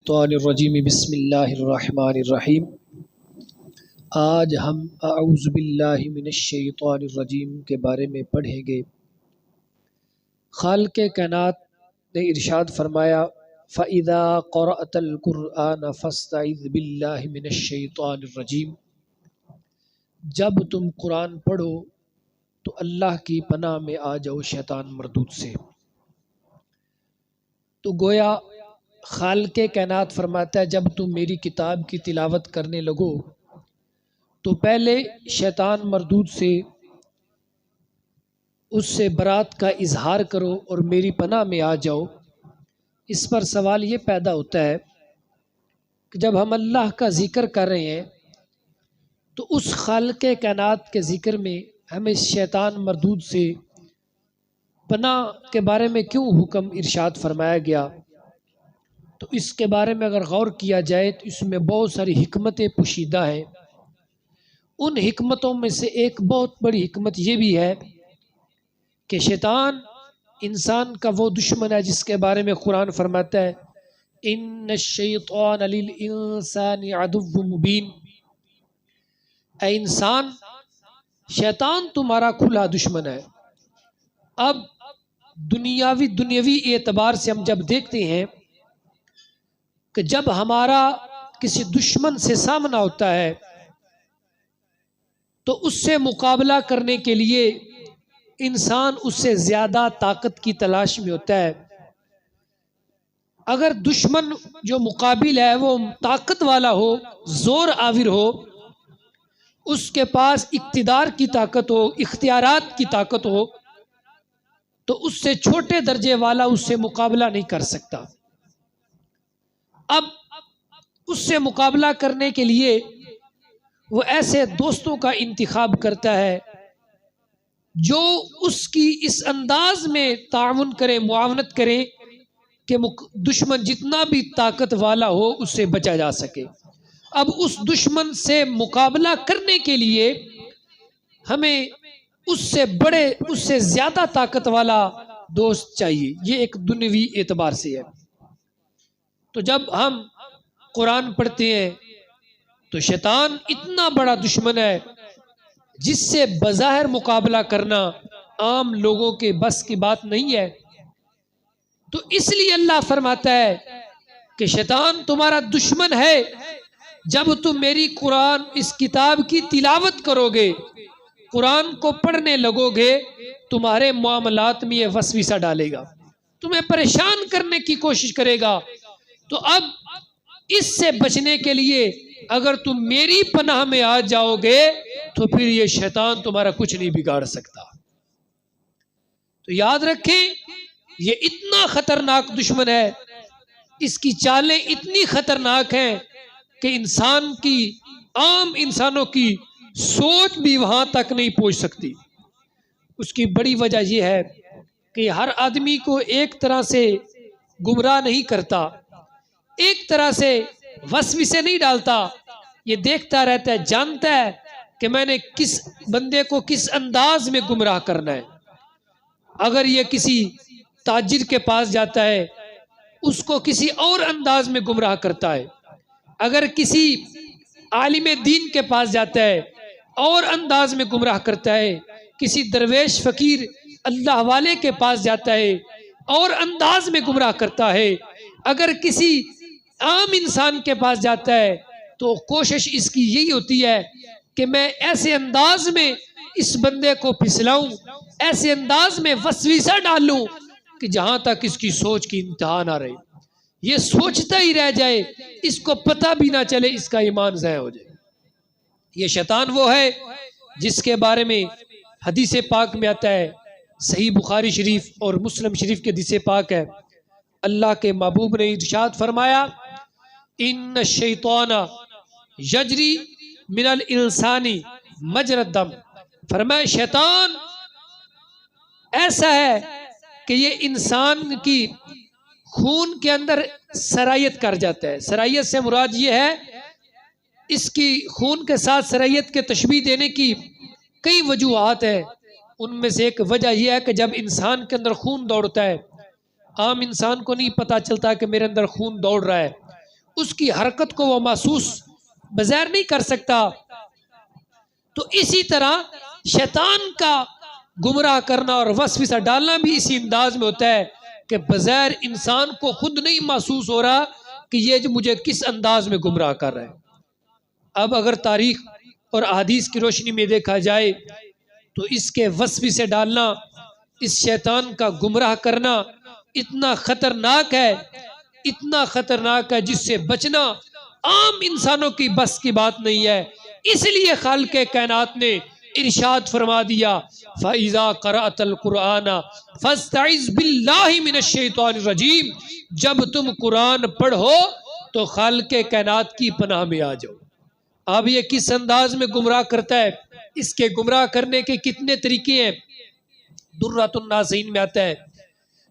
الشیطان الرجیم بسم اللہ الرحمن الرحیم۔ آج ہم اعوذ باللہ من الشیطان الرجیم کے بارے میں پڑھیں گے۔ خالق کائنات نے ارشاد فرمایا فَإِذَا قَرَأْتَ الْقُرْآنَ فَاسْتَعِذْ بِاللَّهِ مِنَ الشَّيْطَانِ الرَّجِيمِ، جب تم قرآن پڑھو تو اللہ کی پناہ میں آ جاؤ شیطان مردود سے۔ تو گویا خالق کائنات فرماتا ہے جب تم میری کتاب کی تلاوت کرنے لگو تو پہلے شیطان مردود سے اس سے برات کا اظہار کرو اور میری پناہ میں آ جاؤ۔ اس پر سوال یہ پیدا ہوتا ہے کہ جب ہم اللہ کا ذکر کر رہے ہیں تو اس خالق کائنات کے ذکر میں ہمیں شیطان مردود سے پناہ کے بارے میں کیوں حکم ارشاد فرمایا گیا؟ تو اس کے بارے میں اگر غور کیا جائے تو اس میں بہت ساری حکمتیں پوشیدہ ہیں۔ ان حکمتوں میں سے ایک بہت بڑی حکمت یہ بھی ہے کہ شیطان انسان کا وہ دشمن ہے جس کے بارے میں قرآن فرماتا ہے ان الشیطان للانسان عدو مبین، اے انسان شیطان تمہارا کھلا دشمن ہے۔ اب دنیاوی اعتبار سے ہم جب دیکھتے ہیں کہ جب ہمارا کسی دشمن سے سامنا ہوتا ہے تو اس سے مقابلہ کرنے کے لیے انسان اس سے زیادہ طاقت کی تلاش میں ہوتا ہے۔ اگر دشمن جو مقابل ہے وہ طاقت والا ہو، زور آور ہو، اس کے پاس اقتدار کی طاقت ہو، اختیارات کی طاقت ہو، تو اس سے چھوٹے درجے والا اس سے مقابلہ نہیں کر سکتا۔ اب اس سے مقابلہ کرنے کے لیے وہ ایسے دوستوں کا انتخاب کرتا ہے جو اس کی اس انداز میں تعاون کرے، معاونت کرے کہ دشمن جتنا بھی طاقت والا ہو اس سے بچا جا سکے۔ اب اس دشمن سے مقابلہ کرنے کے لیے ہمیں اس سے زیادہ طاقت والا دوست چاہیے۔ یہ ایک دنیوی اعتبار سے ہے۔ تو جب ہم قرآن پڑھتے ہیں تو شیطان اتنا بڑا دشمن ہے جس سے بظاہر مقابلہ کرنا عام لوگوں کے بس کی بات نہیں ہے۔ تو اس لیے اللہ فرماتا ہے کہ شیطان تمہارا دشمن ہے جب تم میری قرآن اس کتاب کی تلاوت کرو گے، قرآن کو پڑھنے لگو گے، تمہارے معاملات میں یہ وسوسہ ڈالے گا، تمہیں پریشان کرنے کی کوشش کرے گا۔ تو اب اس سے بچنے کے لیے اگر تم میری پناہ میں آ جاؤ گے تو پھر یہ شیطان تمہارا کچھ نہیں بگاڑ سکتا۔ تو یاد رکھیں یہ اتنا خطرناک دشمن ہے، اس کی چالیں اتنی خطرناک ہیں کہ عام انسانوں کی سوچ بھی وہاں تک نہیں پہنچ سکتی۔ اس کی بڑی وجہ یہ ہے کہ ہر آدمی کو ایک طرح سے گمراہ نہیں کرتا، ایک طرح سے وسوسے نہیں ڈالتا، یہ دیکھتا رہتا ہے، جانتا ہے کہ میں نے کس بندے کو کس انداز میں گمراہ کرنا ہے۔ اگر یہ کسی تاجر کے پاس جاتا ہے اس کو کسی اور انداز میں گمراہ کرتا ہے، اگر کسی عالم دین کے پاس جاتا ہے اور انداز میں گمراہ کرتا ہے، کسی درویش فقیر اللہ والے کے پاس جاتا ہے اور انداز میں گمراہ کرتا ہے، اگر کسی عام انسان کے پاس جاتا ہے تو کوشش اس کی یہی ہوتی ہے کہ میں ایسے انداز میں اس بندے کو پھسلاؤں، ایسے انداز میں وسوسہ ڈالوں کہ جہاں تک اس کی سوچ کی انتہا نہ رہے، یہ سوچتا ہی رہ جائے، اس کو پتہ بھی نہ چلے، اس کا ایمان ضائع ہو جائے۔ یہ شیطان وہ ہے جس کے بارے میں حدیث پاک میں آتا ہے، صحیح بخاری شریف اور مسلم شریف کے حدیث پاک ہے، اللہ کے محبوب نے ارشاد فرمایا ان الشیطان یجری من الانسان مجری الدم، فرمایا شیطان ایسا ہے کہ یہ انسان کی خون کے اندر سرایت کر جاتا ہے۔ سرایت سے مراد یہ ہے اس کی خون کے ساتھ سرایت کے تشبیہ دینے کی کئی وجوہات ہیں، ان میں سے ایک وجہ یہ ہے کہ جب انسان کے اندر خون دوڑتا ہے، عام انسان کو نہیں پتہ چلتا کہ میرے اندر خون دوڑ رہا ہے، اس کی حرکت کو وہ محسوس بظاہر نہیں کر سکتا۔ تو اسی طرح شیطان کا گمراہ کرنا اور وسوسہ ڈالنا بھی اسی انداز میں ہوتا ہے کہ بظاہر انسان کو خود نہیں محسوس ہو رہا کہ یہ جو مجھے کس انداز میں گمراہ کر رہا ہے۔ اب اگر تاریخ اور احادیث کی روشنی میں دیکھا جائے تو اس کے وسوسے ڈالنا، اس شیطان کا گمراہ کرنا اتنا خطرناک ہے، اتنا خطرناک ہے جس سے بچنا عام انسانوں کی بس کی بات نہیں ہے۔ اس لیے خالق کائنات نے ارشاد فرما دیا فَإِذَا قَرَأْتَ الْقُرْآنَ فَاسْتَعِذْ بِاللَّهِ مِنَ الشَّيْطَانِ الرَّجِيمِ، جب تم قرآن پڑھو تو خالق کائنات کی پناہ میں آ جاؤ۔ اب یہ کس انداز میں گمراہ کرتا ہے، اس کے گمراہ کرنے کے کتنے طریقے ہیں۔ درۃ الناصحین میں آتا ہے،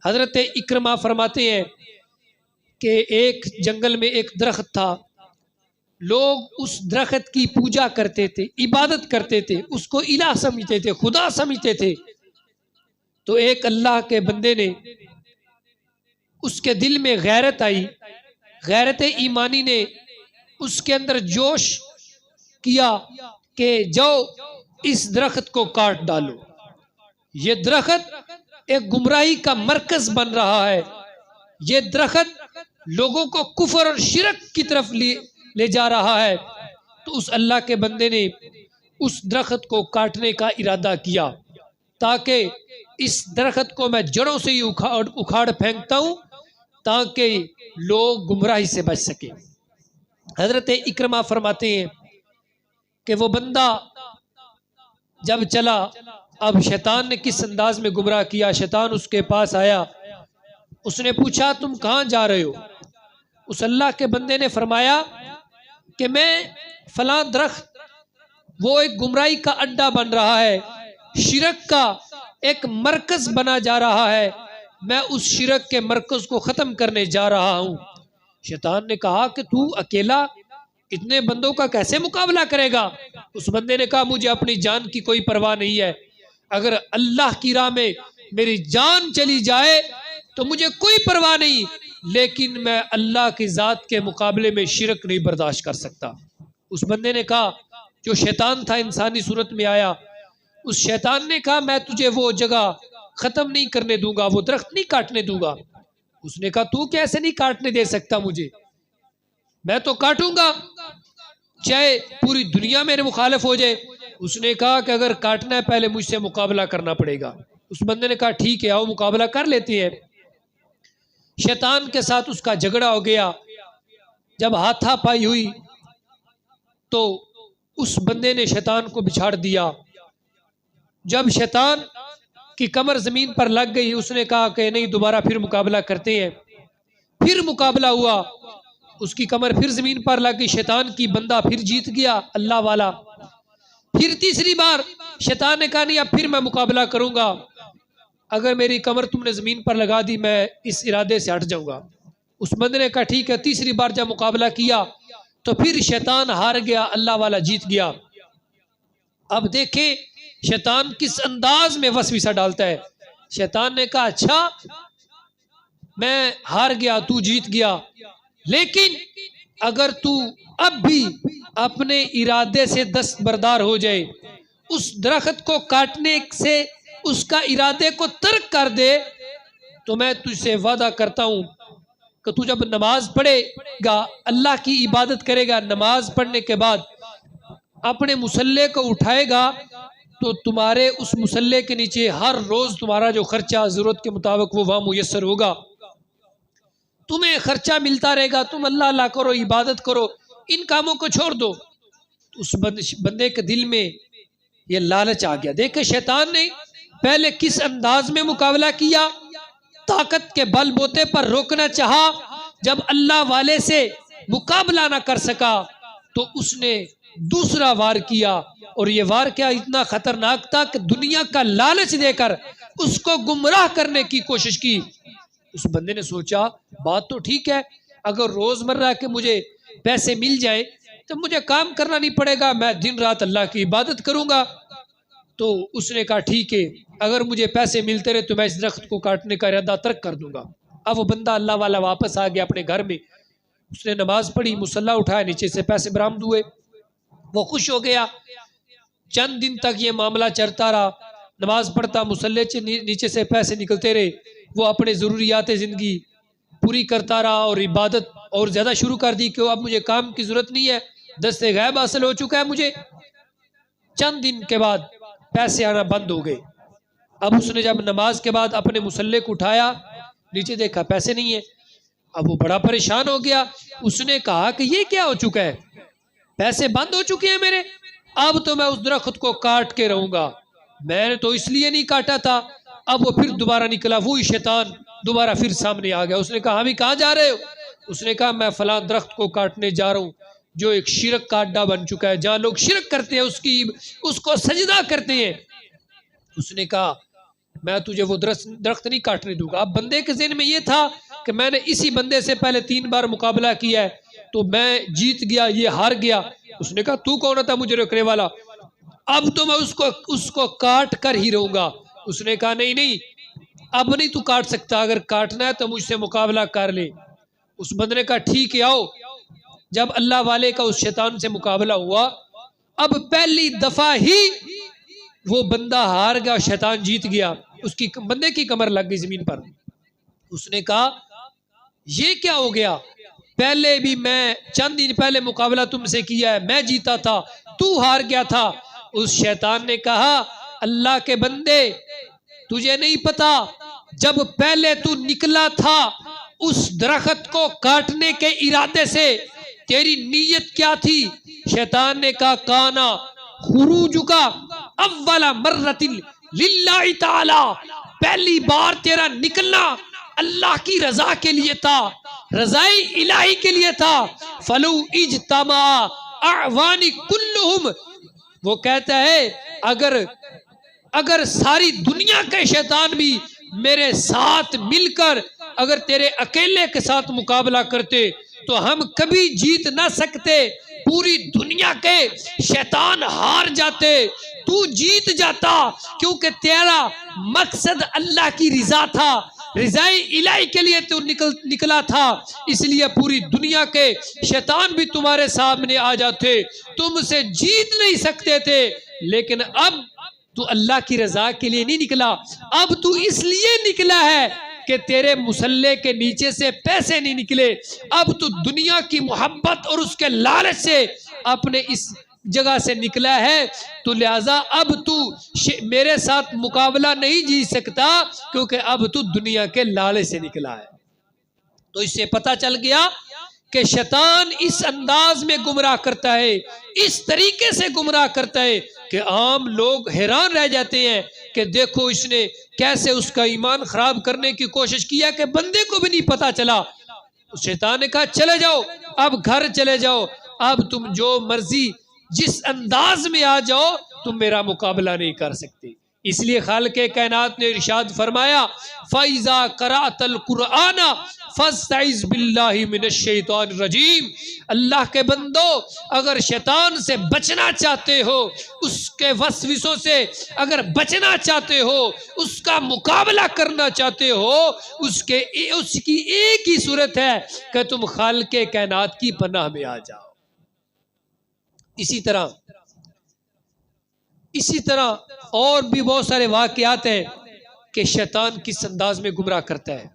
حضرت اکرمہ فرماتے ہیں کہ ایک جنگل میں ایک درخت تھا، لوگ اس درخت کی پوجا کرتے تھے، عبادت کرتے تھے، اس کو الہ سمجھتے تھے، خدا سمجھتے تھے۔ تو ایک اللہ کے بندے نے، اس کے دل میں غیرت آئی، غیرت ایمانی نے اس کے اندر جوش کیا کہ جاؤ اس درخت کو کاٹ ڈالو، یہ درخت ایک گمراہی کا مرکز بن رہا ہے، یہ درخت لوگوں کو کفر اور شرک کی طرف لے جا رہا ہے۔ تو اس اللہ کے بندے نے اس درخت کو کاٹنے کا ارادہ کیا تاکہ اس درخت کو میں جڑوں سے ہی اکھاڑ پھینکتا ہوں تاکہ لوگ گمراہی سے بچ سکیں۔ حضرت اکرمہ فرماتے ہیں کہ وہ بندہ جب چلا، اب شیطان نے کس انداز میں گمراہ کیا، شیطان اس کے پاس آیا، اس نے پوچھا تم کہاں جا رہے ہو؟ اس اللہ کے بندے نے فرمایا کہ میں فلاں درخت، وہ ایک گمراہی کا اڈا بن رہا ہے، شرک کا ایک مرکز بنا جا رہا ہے، میں اس شرک کے مرکز کو ختم کرنے جا رہا ہوں۔ شیطان نے کہا کہ تو اکیلا اتنے بندوں کا کیسے مقابلہ کرے گا؟ اس بندے نے کہا مجھے اپنی جان کی کوئی پرواہ نہیں ہے، اگر اللہ کی راہ میں میری جان چلی جائے تو مجھے کوئی پرواہ نہیں، لیکن میں اللہ کی ذات کے مقابلے میں شرک نہیں برداشت کر سکتا۔ اس بندے نے کہا، جو شیطان تھا انسانی صورت میں آیا، اس شیطان نے کہا میں تجھے وہ جگہ ختم نہیں کرنے دوں گا، وہ درخت نہیں کاٹنے دوں گا۔ اس نے کہا تو کیسے نہیں کاٹنے دے سکتا مجھے؟ میں تو کاٹوں گا چاہے پوری دنیا میرے مخالف ہو جائے۔ اس نے کہا کہ اگر کاٹنا ہے پہلے مجھ سے مقابلہ کرنا پڑے گا۔ اس بندے نے کہا ٹھیک ہے آؤ مقابلہ کر لیتے ہیں۔ شیطان کے ساتھ اس کا جھگڑا ہو گیا، جب ہاتھا پائی ہوئی تو اس بندے نے شیطان کو بچھاڑ دیا۔ جب شیطان کی کمر زمین پر لگ گئی، اس نے کہا کہ نہیں دوبارہ پھر مقابلہ کرتے ہیں۔ پھر مقابلہ ہوا، اس کی کمر پھر زمین پر لگ گئی، شیطان کی بندہ پھر جیت گیا اللہ والا۔ پھر تیسری بار شیطان نے کہا نہیں اب پھر میں مقابلہ کروں گا، اگر میری کمر تم نے زمین پر لگا دی میں اس ارادے سے ہٹ جاؤں گا۔ اس بندے نے کہا ٹھیک ہے۔ تیسری بار جب مقابلہ کیا تو پھر شیطان ہار گیا، اللہ والا جیت گیا۔ اب دیکھیں شیطان کس انداز میں وسوسہ ڈالتا ہے۔ شیطان نے کہا اچھا میں ہار گیا تو جیت گیا، لیکن اگر تو اب بھی اپنے ارادے سے دستبردار ہو جائے، اس درخت کو کاٹنے سے اس کا ارادے کو ترک کر دے، تو میں تجھ سے وعدہ کرتا ہوں کہ تو جب نماز پڑھے گا، اللہ کی عبادت کرے گا، نماز پڑھنے کے بعد اپنے مصلے کو اٹھائے گا تو تمہارے اس مصلے کے نیچے ہر روز تمہارا جو خرچہ ضرورت کے مطابق وہ وہاں میسر ہوگا، تمہیں خرچہ ملتا رہے گا، تم اللہ اللہ کرو، عبادت کرو، ان کاموں کو چھوڑ دو۔ اس بندے کے دل میں یہ لالچ آ گیا۔ دیکھیں شیطان نے پہلے کس انداز میں مقابلہ کیا، طاقت کے بل بوتے پر روکنا چاہا، جب اللہ والے سے مقابلہ نہ کر سکا تو اس نے دوسرا وار کیا، اور یہ وار کیا اتنا خطرناک تھا کہ دنیا کا لالچ دے کر اس کو گمراہ کرنے کی کوشش کی۔ اس بندے نے سوچا بات تو ٹھیک ہے، اگر روزمرہ کے مجھے پیسے مل جائیں تو مجھے کام کرنا نہیں پڑے گا، میں دن رات اللہ کی عبادت کروں گا۔ تو اس نے کہا ٹھیک ہے اگر مجھے پیسے ملتے رہے تو میں اس درخت کو کاٹنے کا ارادہ ترک کر دوں گا۔ اب وہ بندہ اللہ والا واپس آ گیا اپنے گھر میں، اس نے نماز پڑھی، مصلی اٹھایا، نیچے سے پیسے برآمد ہوئے، وہ خوش ہو گیا۔ چند دن تک یہ معاملہ چلتا رہا، نماز پڑھتا، مصلی نیچے سے پیسے نکلتے رہے، وہ اپنے ضروریات زندگی پوری کرتا رہا اور عبادت اور زیادہ شروع کر دی کہ اب مجھے کام کی ضرورت نہیں ہے، دست غیب حاصل ہو چکا ہے مجھے۔ چند دن کے بعد پیسے آنا بند ہو گئے۔ اب اس نے جب نماز کے بعد اپنے مصلی کو اٹھایا، نیچے دیکھا پیسے نہیں ہے، اب وہ بڑا پریشان ہو گیا۔ اس نے کہا کہ یہ کیا ہو چکا ہے، پیسے بند ہو چکے ہیں میرے، اب تو میں اس درخت کو کاٹ کے رہوں گا، میں نے تو اس لیے نہیں کاٹا تھا۔ اب وہ پھر دوبارہ نکلا، وہی شیطان دوبارہ پھر سامنے آ گیا۔ اس نے کہا ابھی کہاں جا رہے ہو؟ اس نے کہا میں فلاں درخت کو کاٹنے جا رہا ہوں جو ایک شرک کا اڈا بن چکا ہے، جہاں لوگ شرک کرتے ہیں، اس کو سجدہ کرتے ہیں۔ اس نے کہا میں تجھے وہ درخت نہیں کاٹنے دوں گا۔ اب بندے کے ذہن میں یہ تھا کہ میں نے اسی بندے سے پہلے 3 بار مقابلہ کیا ہے تو میں جیت گیا، یہ ہار گیا۔ اس نے کہا تو کون تھا مجھے روکنے والا، اب تو میں اس کو کاٹ کر ہی رہوں گا۔ اس نے کہا نہیں اب نہیں تو کاٹ سکتا، اگر کاٹنا ہے تو مجھ سے مقابلہ کر لے۔ اس بندے نے کہا ٹھیک ہے آؤ۔ جب اللہ والے کا اس شیطان سے مقابلہ ہوا، اب پہلی دفعہ ہی وہ بندہ ہار گیا اور شیطان جیت گیا، اس کی بندے کی کمر لگ گئی زمین پر۔ اس نے کہا یہ کیا ہو گیا، پہلے بھی میں چند دن پہلے مقابلہ تم سے کیا ہے، میں جیتا تھا، تو ہار گیا تھا۔ اس شیطان نے کہا اللہ کے بندے تجھے نہیں پتا، جب پہلے تو نکلا تھا اس درخت کو کاٹنے کے ارادے سے تیری نیت کیا تھی؟ شیطان نے کہا کانا خروجکا اول مرۃ للہ تعالی، پہلی بار تیرا نکلنا اللہ کی رضا کے لیے تھا، رضائے الہی کے لیے تھا۔ فلو اجتمع اعوانی کلہم، وہ کہتا ہے اگر ساری دنیا کے شیطان بھی میرے ساتھ مل کر اگر تیرے اکیلے کے ساتھ مقابلہ کرتے تو ہم کبھی جیت نہ سکتے، پوری دنیا کے شیطان ہار جاتے، تو جیت جاتا، کیونکہ تیرا مقصد اللہ کی رضا تھا، رضائے الہی کے لیے تو نکلا تھا، اس لیے پوری دنیا کے شیطان بھی تمہارے سامنے آ جاتے، تم سے جیت نہیں سکتے تھے، لیکن اب تو اللہ کی رضا کے لیے نہیں نکلا، اب تو اس لیے نکلا ہے کہ تیرے مصلی کے نیچے سے پیسے نہیں نکلے، اب تو دنیا کی محبت اور اس کے لالچ سے اپنے اس جگہ سے نکلا ہے، تو لہذا اب تو میرے ساتھ مقابلہ نہیں جیت سکتا، کیونکہ اب تو دنیا کے لالچ سے نکلا ہے۔ تو اس سے پتہ چل گیا کہ شیطان اس انداز میں گمراہ کرتا ہے، اس طریقے سے گمراہ کرتا ہے کہ عام لوگ حیران رہ جاتے ہیں کہ دیکھو اس نے کیسے اس کا ایمان خراب کرنے کی کوشش کیا کہ بندے کو بھی نہیں پتا چلا۔ شیطان نے کہا چلے جاؤ، اب گھر چلے جاؤ، اب تم جو مرضی جس انداز میں آ جاؤ، تم میرا مقابلہ نہیں کر سکتے۔ اس لیے خالق کائنات نے ارشاد فرمایا فَإِذَا قَرَأْتَ الْقُرْآنَ فَاسْتَعِذْ بِاللَّهِ مِنَ الشَّيْطَانِ الرَّجِيمِ، اللہ کے بندو اگر شیطان سے بچنا چاہتے ہو، اس کے وسوسوں سے اگر بچنا چاہتے ہو، اس کا مقابلہ کرنا چاہتے ہو، اس کی ایک ہی صورت ہے کہ تم خالق کائنات کی پناہ میں آ جاؤ۔ اسی طرح اور بھی بہت سارے واقعات ہیں کہ شیطان کس انداز میں گمراہ کرتا ہے۔